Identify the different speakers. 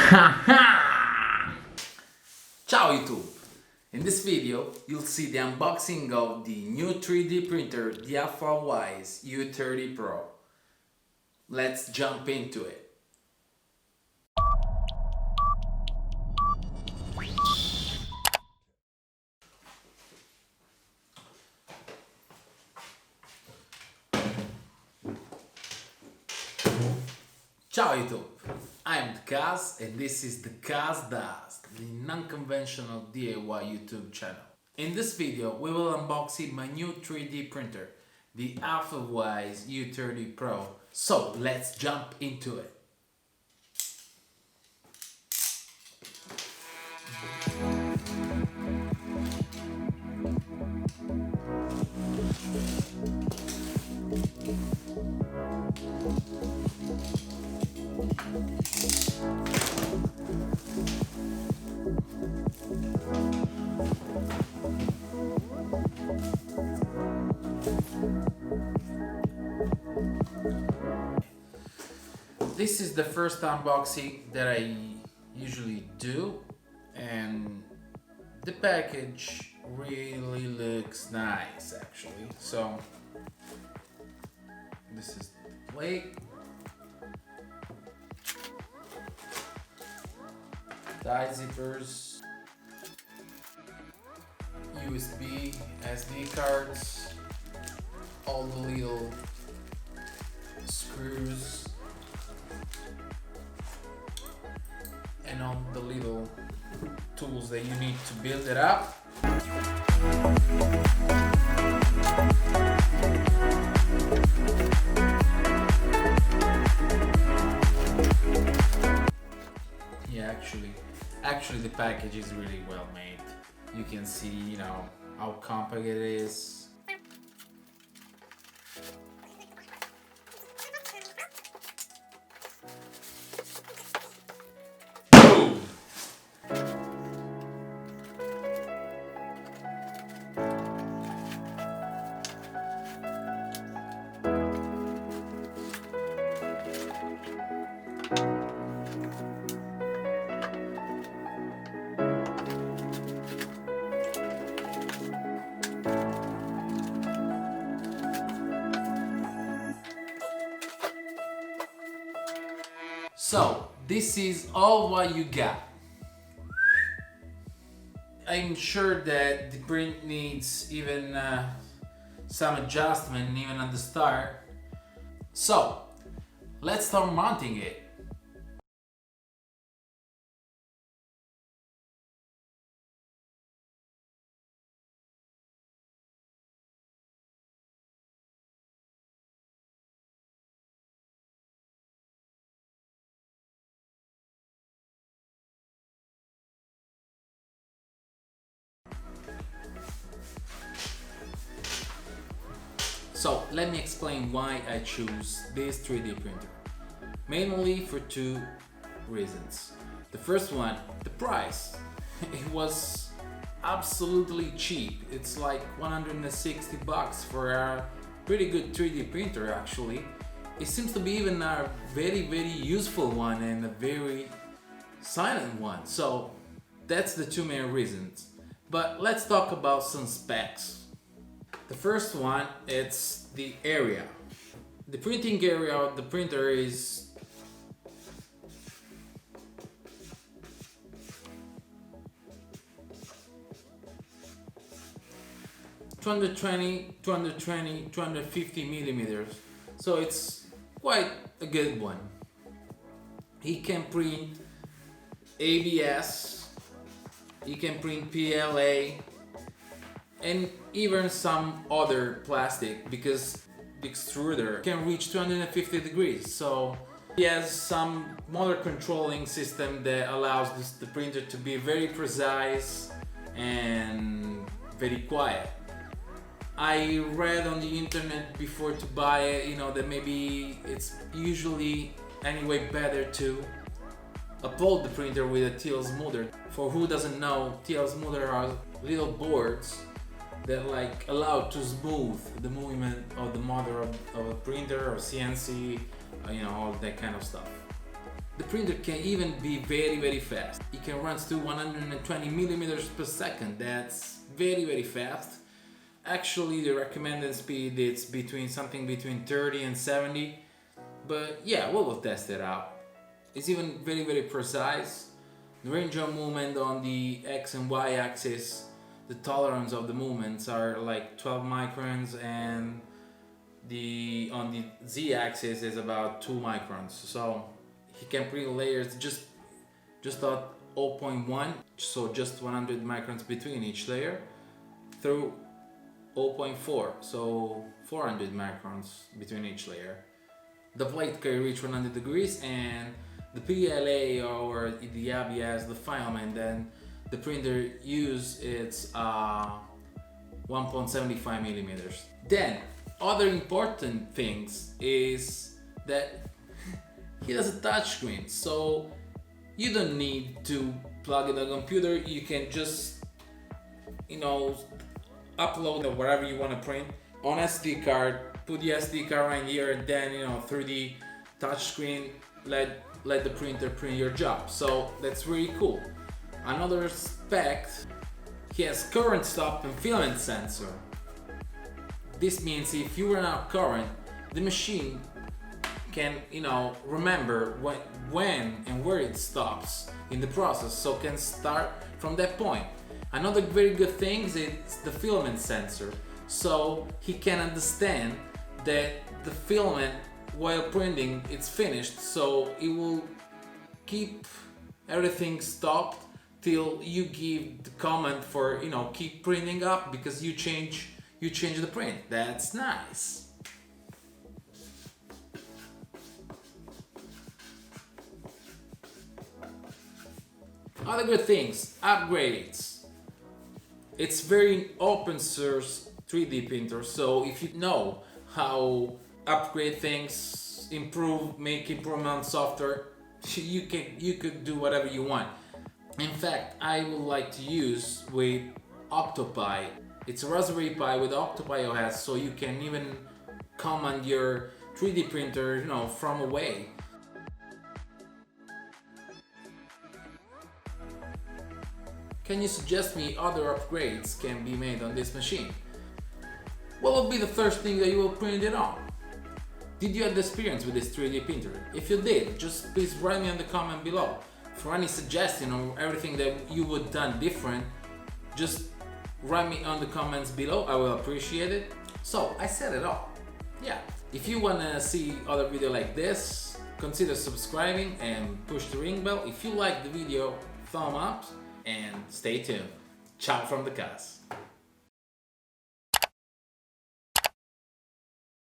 Speaker 1: Ciao YouTube! In this video, you'll see the unboxing of the new 3D printer, the alfawise U30 Pro. Let's jump into it. Ciao YouTube! I'm Kaz and this is the Kaz Does, the non-conventional DIY YouTube channel. In this video, we will unbox my new 3D printer, the alfawise U30 Pro. So let's jump into it. This is the first unboxing that I usually do, and the package really looks nice actually. So this is the plate. Die zippers, USB, SD cards, all the little screws, and all the little tools that you need to build it up. Yeah, actually the package is really well made. You can see, how compact it is. So, this is all what you got. I'm sure that the print needs even some adjustment even at the start. So, let's start mounting it. So let me explain why I choose this 3D printer. Mainly for two reasons. The first one, the price. It was absolutely cheap. It's like 160 bucks for a pretty good 3D printer actually. It seems to be even a very useful one and a very silent one. So that's the two main reasons. But let's talk about some specs. The first one, it's the area. The printing area of the printer is 250 millimeters. So it's quite a good one. He can print ABS, he can print PLA, and even some other plastic, because the extruder can reach 250 degrees. So he has some motor controlling system that allows the printer to be very precise and very quiet. I read on the internet before to buy it, that maybe it's usually anyway better to upload the printer with a TL smoother. For who doesn't know, TL smoother are little boards that allow to smooth the movement of the motor of a printer or CNC, all that kind of stuff. The printer can even be very fast. It can run to 120 millimeters per second. That's very fast. Actually, the recommended speed is something between 30 and 70. But yeah, we will test it out. It's even very precise. The range of movement on the X and Y axis, the tolerance of the movements are like 12 microns, and on the Z axis is about 2 microns. So he can print layers just at 0.1, so just 100 microns between each layer, through 0.4, so 400 microns between each layer. The plate can reach 100 degrees, and the PLA or the ABS, the filament, then the printer use it's 1.75 millimeters. Then other important things is that he has a touchscreen, so you don't need to plug in the computer. You can just, upload whatever you want to print on SD card, put the SD card right here, and then through the touchscreen let the printer print your job. So that's really cool. Another spec, he has current stop and filament sensor. This means if you run out current, the machine can remember when and where it stops in the process, so can start from that point. Another very good thing is the filament sensor, so he can understand that the filament while printing it's finished, so it will keep everything stopped till you give the command for keep printing up, because you change the print. That's nice. Other good things, upgrades. It's very open source 3D printer, so if you know how upgrade things, make improvement on software, you could do whatever you want. In fact, I would like to use with Octopi. It's a Raspberry Pi with Octopi OS, so you can even command your 3D printer, from away. Can you suggest me other upgrades can be made on this machine? What will be the first thing that you will print it on? Did you have the experience with this 3D printer? If you did, just please write me in the comment below. For any suggestion or everything that you would done different, just write me on the comments below. I will appreciate it. So I said it all. Yeah. If you wanna see other video like this, consider subscribing and push the ring bell. If you like the video, thumb up and stay tuned. Ciao from the cast.